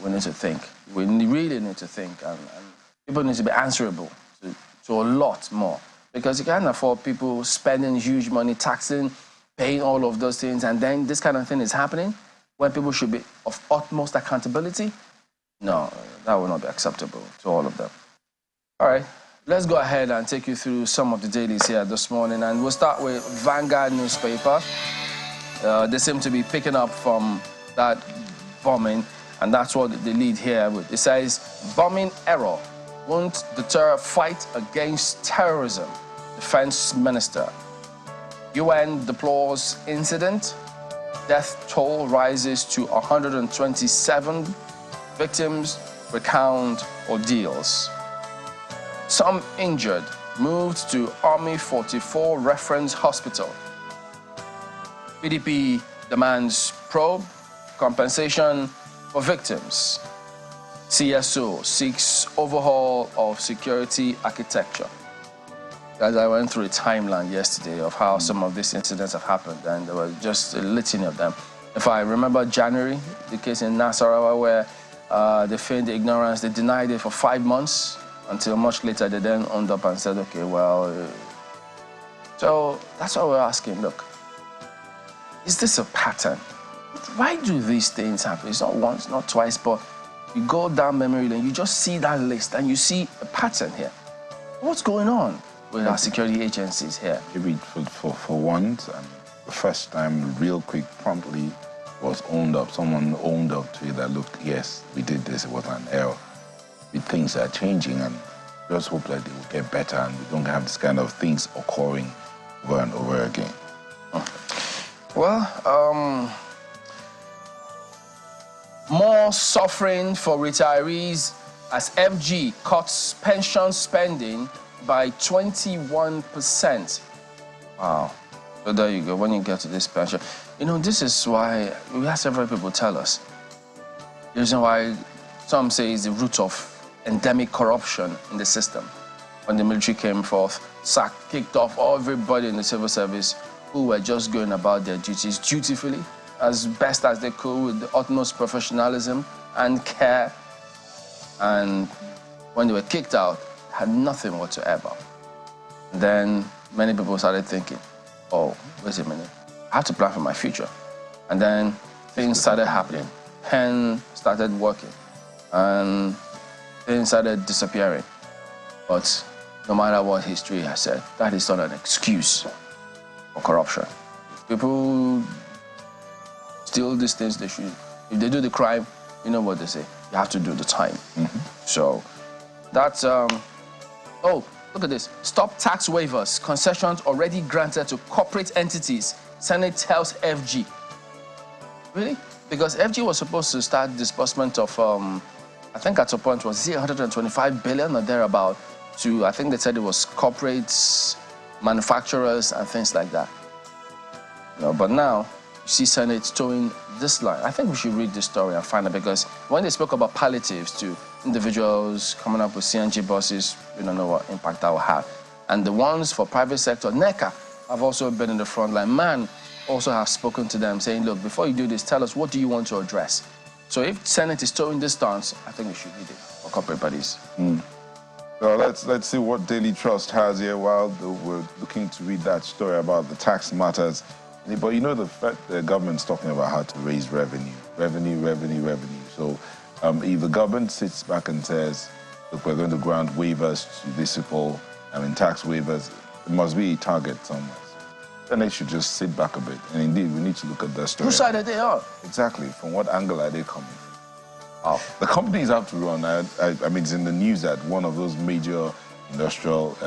we need to think. We really need to think, and people need to be answerable to a lot more, because you can't afford people spending huge money, taxing, paying all of those things, and then this kind of thing is happening when people should be of utmost accountability. No, that will not be acceptable to all of them. All right, let's go ahead and take you through some of the dailies here this morning, and we'll start with Vanguard newspaper. They seem to be picking up from that bombing, and that's what they lead here with. It says, bombing error won't deter fight against terrorism, Defense Minister. UN deplores incident, death toll rises to 127, victims recount ordeals. Some injured moved to Army 44 Reference Hospital. PDP demands probe, compensation for victims. CSO seeks overhaul of security architecture. As I went through a timeline yesterday of how some of these incidents have happened, and there was just a litany of them. If I remember January, the case in Nasarawa where they feigned ignorance, they denied it for 5 months, until much later they then owned up and said, okay, well, so that's why we're asking, look, is this a pattern? Why do these things happen? It's not once, not twice, but you go down memory lane, you just see that list and you see a pattern here. What's going on with our security agencies here? Maybe for once, the first time, real quick, promptly was owned up. Someone owned up to it that, look, yes, we did this, it was an error. Things are changing, and just hope that they will get better and we don't have this kind of things occurring over and over again. Well, more suffering for retirees as FG cuts pension spending by 21%. Wow. So there you go, when you get to this pension. You know, this is why we have several people tell us. The reason why some say is the root of endemic corruption in the system. When the military came forth, kicked off everybody in the civil service who were just going about their duties dutifully, as best as they could, with the utmost professionalism and care. And when they were kicked out, had nothing whatsoever. Then many people started thinking, oh, wait a minute, I have to plan for my future. And then things started happening. Pen started working, and things started disappearing. But no matter what history has said, that is not an excuse for corruption. If people steal these things, they should. If they do the crime, you know what they say, you have to do the time. So that's, oh, look at this. Stop tax waivers, concessions already granted to corporate entities. Senate tells FG. Really? Because FG was supposed to start disbursement of, I think at some point was 125 billion or thereabout, to, I think they said it was corporates, manufacturers, and things like that. You know, but now, you see Senate towing this line. I think we should read this story and find out, because when they spoke about palliatives to individuals coming up with CNG buses, we don't know what impact that will have. And the ones for private sector, NECA, have also been in the front line. Man also have spoken to them saying, look, before you do this, tell us what do you want to address. So if Senate is towing this stance, I think we should read it for corporate bodies. So let's see what Daily Trust has here while we're looking to read that story about the tax matters. But you know, the government's talking about how to raise revenue. So if the government sits back and says, look, we're going to grant waivers to these people, tax waivers, there must be a target somewhere. Then they should just sit back a bit. And indeed, we need to look at that story. Whose side are they on? Exactly. From what angle are they coming from? The companies have to run. I mean, it's in the news that one of those major industrial,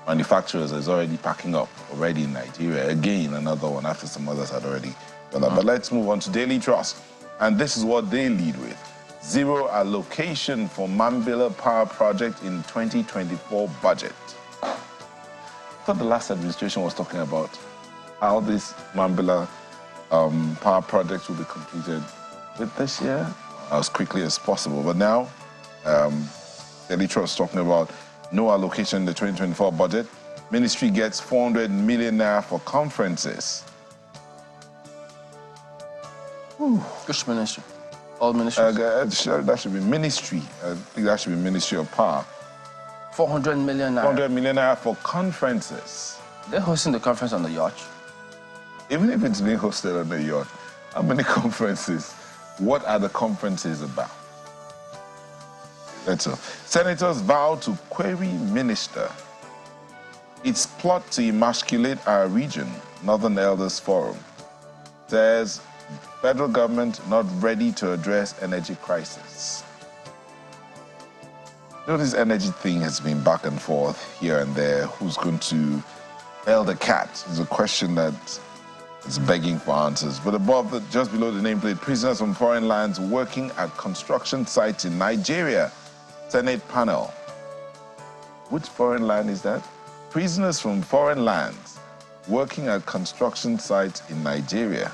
manufacturers is already packing up already in Nigeria. Again, another one after some others had already done that. But let's move on to Daily Trust. And this is what they lead with. Zero allocation for Mambila Power Project in 2024 budget. I thought the last administration was talking about how this Mambila power project will be completed with this year as quickly as possible. But now, Daily Trust is talking about no allocation in the 2024 budget. Ministry gets 400 million naira for conferences. Which ministry? All ministries? That should be ministry. I think that should be Ministry of Power. 400 million naira. 400 million naira for conferences. They're hosting the conference on the yacht. Even if it's being hosted on the yacht, how many conferences? What are the conferences about? That's all. Senators vow to query minister. Its plot to emasculate our region, Northern Elders Forum, says federal government not ready to address energy crisis. You know, this energy thing has been back and forth here and there. Who's going to bail the cat is a question that is begging for answers. But above, just below the nameplate, prisoners from foreign lands working at construction sites in Nigeria. Senate panel. Which foreign land is that? Prisoners from foreign lands working at construction sites in Nigeria.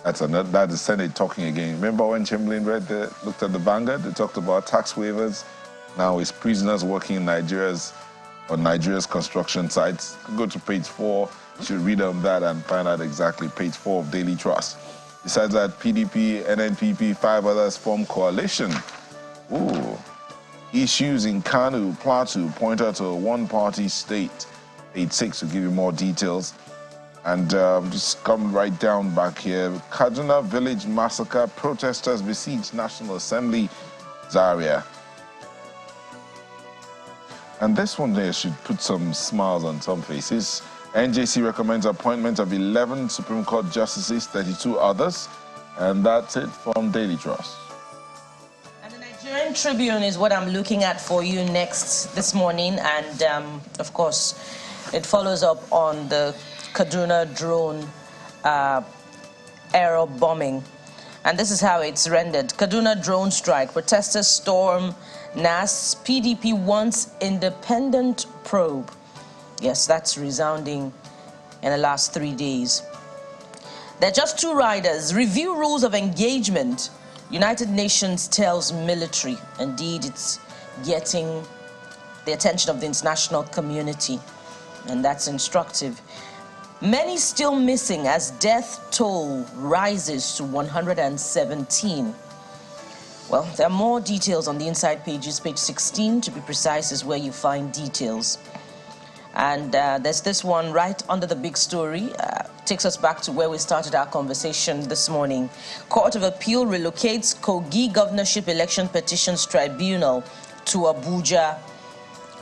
That's the Senate talking again. Remember when Chamberlain looked at the Vanguard? They talked about tax waivers. Now it's prisoners working in Nigeria's construction sites. Go to page 4. You should read on that and find out exactly. Page 4 of Daily Trust. Besides that, PDP, NNPP, 5 others form coalition. Ooh. Issues in Kanu, Plateau point out to a one-party state. Page 6 will give you more details. And just come right down back here. Kaduna Village Massacre. Protesters besiege National Assembly, Zaria. And this one there should put some smiles on some faces. NJC recommends appointment of 11 Supreme Court justices, 32 others. And that's it from Daily Trust. And the Nigerian Tribune is what I'm looking at for you next this morning. And, of course, it follows up on the Kaduna drone aero bombing. And this is how it's rendered. Kaduna drone strike. Protesters storm NAS. PDP wants independent probe. Yes, that's resounding in the last 3 days. There are just 2 riders. Review rules of engagement. United Nations tells military. Indeed, it's getting the attention of the international community. And that's instructive. Many still missing as death toll rises to 117. Well, there are more details on the inside pages. Page 16, to be precise, is where you find details. And there's this one right under the big story. Takes us back to where we started our conversation this morning. Court of Appeal relocates Kogi Governorship Election Petitions Tribunal to Abuja.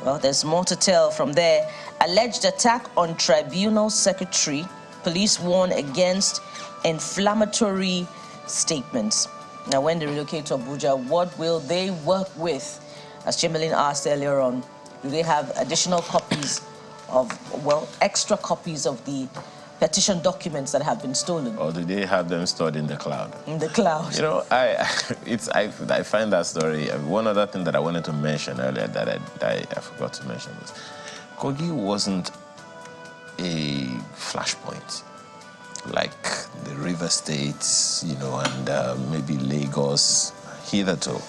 Well, there's more to tell from there. Alleged attack on tribunal secretary. Police warn against inflammatory statements. Now, when they relocate to Abuja, what will they work with? As Chamberlain asked earlier on, do they have additional copies of, well, extra copies of the petition documents that have been stolen? Or do they have them stored in the cloud? In the cloud. You know, I find that story. One other thing that I wanted to mention earlier that I forgot to mention was Kogi wasn't a flashpoint like the river states, you know, and maybe Lagos hitherto.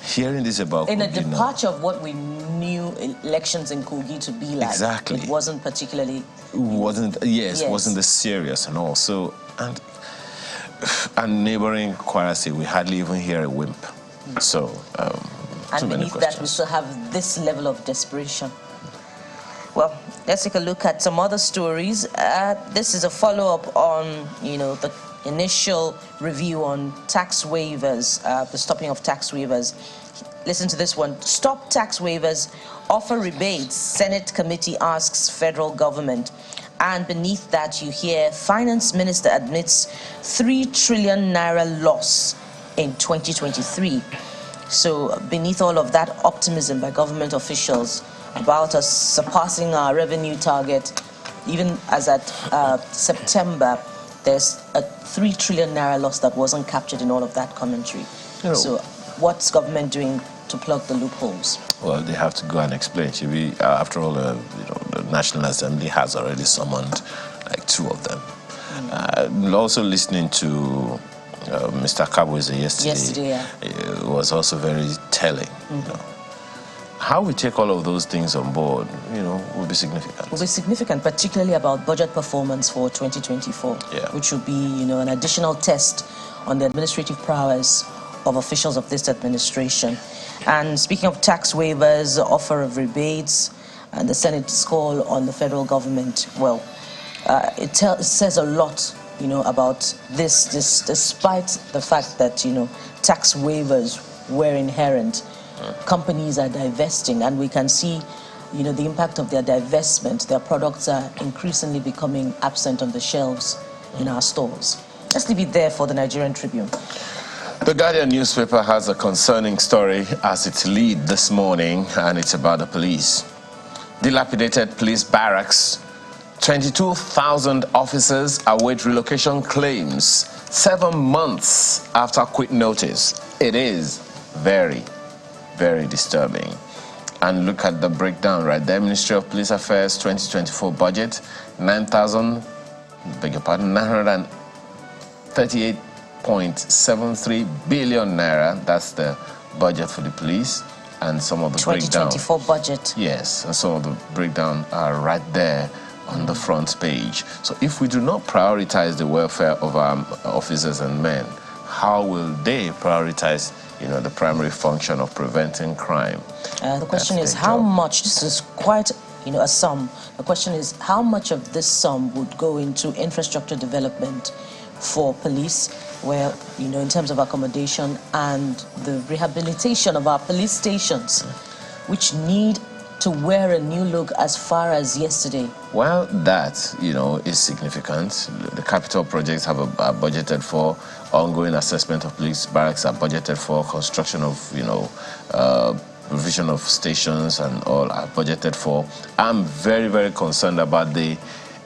Hearing this about in Kogi, a departure of what we knew elections in Kogi to be like. Exactly. It wasn't particularly. Wasn't wasn't this serious and all. So and neighboring Kwara State, we hardly even hear a wimp. So and beneath that, we still have this level of desperation. Well, let's take a look at some other stories. This is a follow-up on, you know, the initial review on tax waivers, the stopping of tax waivers. Listen to this one. Stop tax waivers, offer rebates. Senate committee asks federal government. And beneath that, you hear Finance Minister admits 3 trillion naira loss in 2023. So beneath all of that optimism by government officials about us surpassing our revenue target, even as at September, there's a 3 trillion naira loss that wasn't captured in all of that commentary. You know, so what's government doing to plug the loopholes? Well, they have to go and explain. After all, you know, the National Assembly has already summoned like 2 of them. Also listening to Mr. Kabweze yesterday, yeah. It was also very telling. You know, how we take all of those things on board, will be significant. Will be significant, particularly about budget performance for 2024, which will be, an additional test on the administrative prowess of officials of this administration. And speaking of tax waivers, offer of rebates, and the Senate's call on the federal government, well, it says a lot, about this, despite the fact that, tax waivers were inherent. Companies are divesting, and we can see, the impact of their divestment. Their products are increasingly becoming absent on the shelves in our stores. Let's leave it there for the Nigerian Tribune. The Guardian newspaper has a concerning story as its lead this morning, and it's about the police. Dilapidated police barracks. 22,000 officers await relocation claims 7 months after quit notice. It is very, very disturbing. And look at the breakdown right there. Ministry of Police Affairs 2024 budget, 938.73 billion naira. That's the budget for the police. And some of the 2024 breakdown. Budget. Yes, and some of the breakdown are right there on the front page. So if we do not prioritize the welfare of our officers and men, how will they prioritize, the primary function of preventing crime? The question is how much, this is quite, a sum. The question is how much of this sum would go into infrastructure development for police, where, in terms of accommodation and the rehabilitation of our police stations, which need to wear a new look as far as yesterday? Well, that, is significant. The capital projects are budgeted for, ongoing assessment of police barracks are budgeted for, construction of, provision of stations and all are budgeted for. I'm very, very concerned about the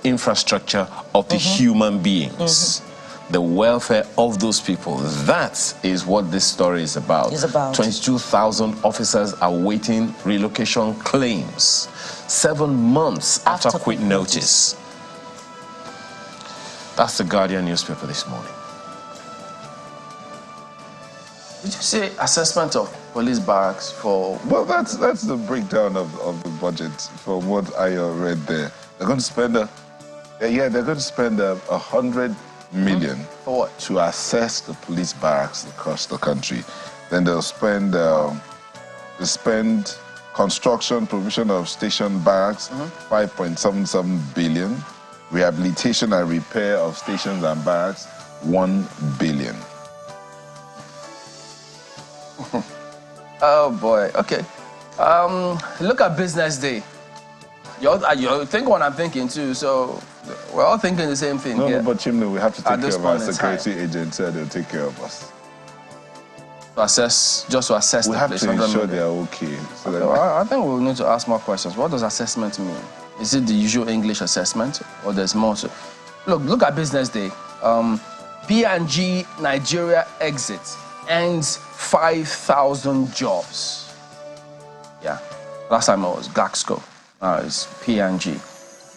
infrastructure of the human beings. The welfare of those people. That is what this story is about. 22,000 officers are awaiting relocation claims 7 months after quit notice. That's the Guardian newspaper this morning. Did you say assessment of police barracks for... Well, that's the breakdown of the budget from what I read there. They're going to spend they're going to spend 100 million for what? To assess the police barracks across the country. Then they'll spend construction, provision of station barracks, 5.77 billion. Rehabilitation and repair of stations and barracks, 1 billion. Oh boy. Okay. Look at Business Day. You think what I'm thinking too, so we're all thinking the same thing. No, but Chimney, we have to take care of our security agents. agents, so they'll take care of us. To assess We the have place. to ensure they're okay. So Okay, well, I think we'll need to ask more questions. What does assessment mean? Is it the usual English assessment, or there's more to... Look at Business Day. P&G Nigeria exit ends 5,000 jobs. Yeah. Last time it was Glaxo. Now it's P&G.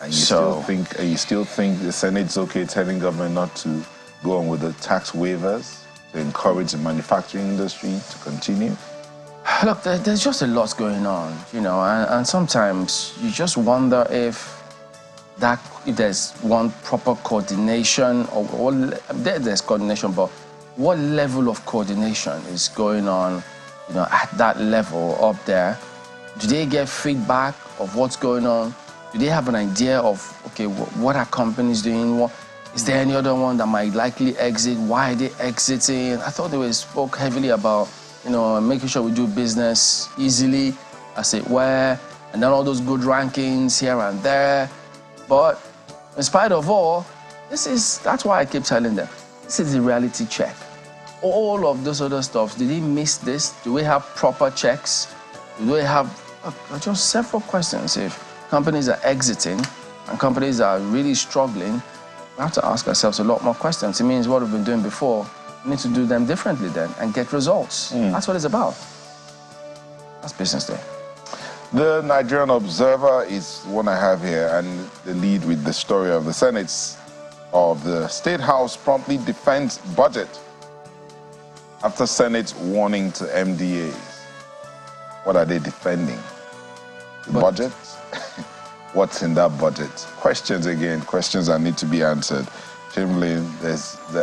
And you still think the Senate's okay telling government not to go on with the tax waivers to encourage the manufacturing industry to continue? Look, there's just a lot going on, and sometimes you just wonder if there's one proper coordination, or there's coordination, but what level of coordination is going on, at that level up there? Do they get feedback of what's going on? Do they have an idea of, okay, what are companies doing? Is there any other one that might likely exit? Why are they exiting? I thought they spoke heavily about, making sure we do business easily, as it were, and then all those good rankings here and there. But in spite of all, that's why I keep telling them, this is the reality check. All of those other stuff, did they miss this? Do we have proper checks? Do we have just several questions? If companies are exiting and companies are really struggling, we have to ask ourselves a lot more questions. It means what we've been doing before, we need to do them differently then and get results. That's what it's about. That's Business Day. The Nigerian Observer is one I have here, and the lead with the story of the Senate's of the State House promptly defends budget after Senate warning to MDAs. What are they defending? The budget? What's in that budget? Questions again, questions that need to be answered. Chamberlain,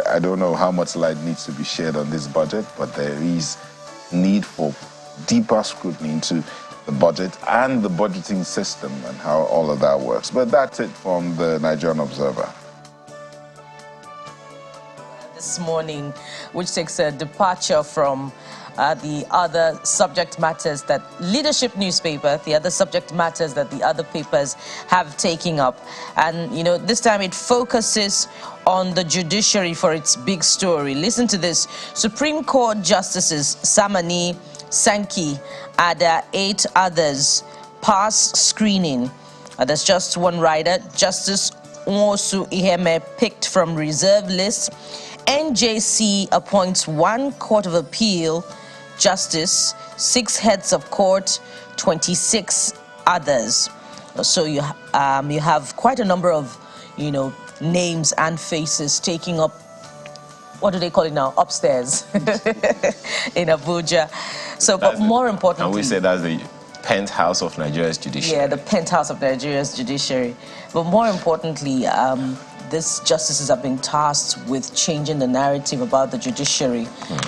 I don't know how much light needs to be shed on this budget, but there is need for deeper scrutiny into the budget and the budgeting system and how all of that works. But that's it from the Nigerian Observer. This morning, which takes a departure from the other subject matters that leadership newspaper, the other subject matters that the other papers have taken up. And, you know, this time it focuses on the judiciary for its big story. Listen to this. Supreme Court Justices Samani, Sankey, and 8 others pass screening. There's just one rider, Justice Nwosu Iheme, picked from reserve list. NJC appoints 1 Court of Appeal justice, 6 heads of court, 26 others. So you have quite a number of, you know, names and faces taking up, what do they call it now, upstairs in Abuja. So, but more importantly, and we say that's the penthouse of Nigeria's judiciary. Yeah, the penthouse of Nigeria's judiciary. But more importantly, these justices have been tasked with changing the narrative about the judiciary,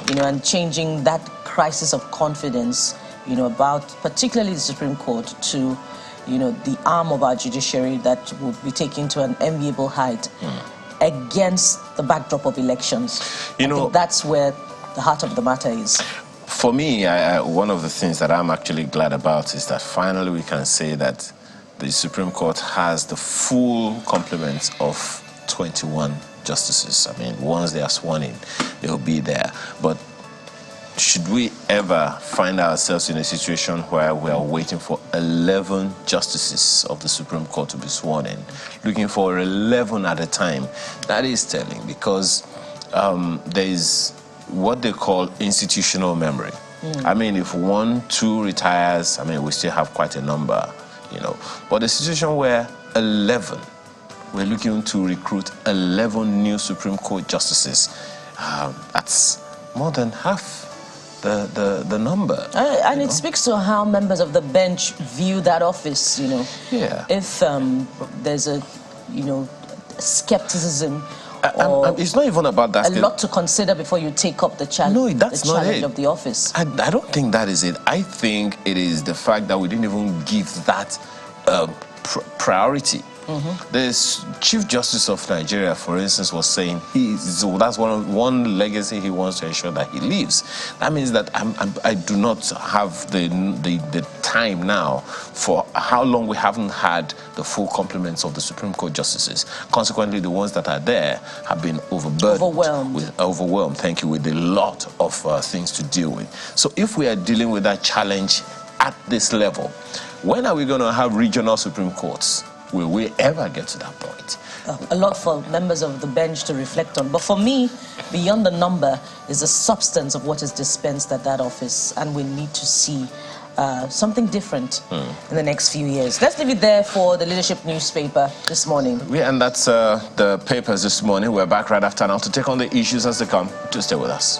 you know, and changing that crisis of confidence, you know, about particularly the Supreme Court to, you know, the arm of our judiciary that will be taken to an enviable height against the backdrop of elections. I think that's where the heart of the matter is. For me, one of the things that I'm actually glad about is that finally we can say that the Supreme Court has the full complement of 21 justices. I mean, once they are sworn in, they'll be there. But should we ever find ourselves in a situation where we are waiting for 11 justices of the Supreme Court to be sworn in, looking for 11 at a time? That is telling, because there is what they call institutional memory. I mean, if 1, 2 retires, I mean, we still have quite a number, you know. But the situation where 11, we're looking to recruit 11 new Supreme Court justices, that's more than half the number. And it speaks to how members of the bench view that office, you know. Yeah. If there's a, you know, skepticism, or it's not even about that. A lot to consider before you take up the challenge. No, that's the not challenge it. of the office. I don't think that is it. I think it is the fact that we didn't even give that priority. The Chief Justice of Nigeria, for instance, was saying that's one legacy he wants to ensure that he leaves. That means that I do not have the time now for how long we haven't had the full complements of the Supreme Court justices. Consequently, the ones that are there have been overwhelmed. Thank you, with a lot of things to deal with. So if we are dealing with that challenge at this level, when are we going to have regional Supreme Courts? Will we ever get to that point? A lot for members of the bench to reflect on. But for me, beyond the number is the substance of what is dispensed at that office. And we need to see something different in the next few years. Let's leave it there for the leadership newspaper this morning. Yeah, and that's the papers this morning. We're back right after now to take on the issues as they come. Do stay with us.